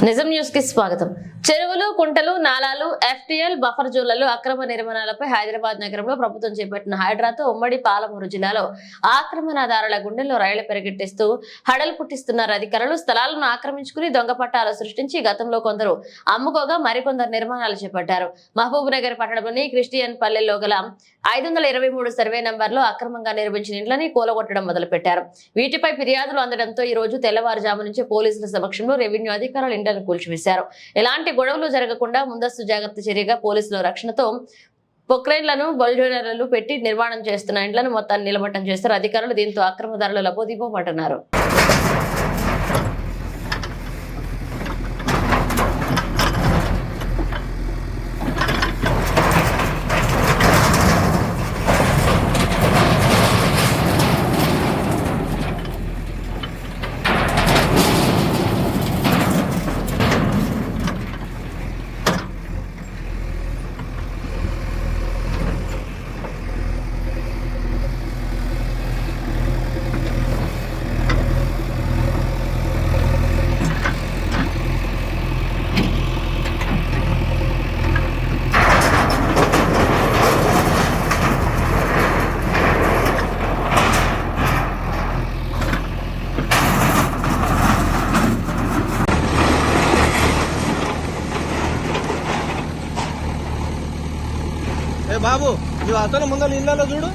నిజం న్యూస్ కి స్వాగతం. చెరువులు, కుంటలు, నాలాలు, ఎఫ్టీఎల్ బఫర్ జోన్లలో అక్రమ నిర్మాణాలపై హైదరాబాద్ నగరంలో ప్రభుత్వం చేపట్టిన హైడ్రాతో ఉమ్మడి పాలమూరు జిల్లాలో ఆక్రమణదారుల గుండెల్లో రైళ్లు పెరిగెట్టిస్తూ హడలు పుట్టిస్తున్నారు. అధికారులు స్థలాలను ఆక్రమించుకుని దొంగ పట్టాలు సృష్టించి గతంలో కొందరు అమ్ముకోగా మరికొందరు నిర్మాణాలు చేపట్టారు. మహబూబ్ నగర్ పట్టణంలోని క్రిస్టియన్ పల్లెల్లో గల 523 సర్వే నంబర్లో అక్రమంగా నిర్మించిన ఇండ్లని కూలగొట్టడం మొదలుపెట్టారు. వీటిపై ఫిర్యాదులు అందడంతో ఈ రోజు తెల్లవారుజాము నుంచి పోలీసుల సమక్షంలో రెవెన్యూ అధికారులు ఇండ్లను కూల్చివేశారు. ఎలాంటి గొడవలు జరగకుండా ముందస్తు జాగ్రత్త చర్యగా పోలీసుల రక్షణతో పొక్రైన్లను బుల్డోజర్లు పెట్టి నిర్మాణం చేస్తున్న ఇండ్లను మొత్తాన్ని నిలమట్టం చేస్తారు అధికారులు. దీంతో అక్రమదారులు లబోదిబోమంటున్నారు. ఏ బాబు, నువ్వు అతను ముందర ఇళ్ళలో చూడు.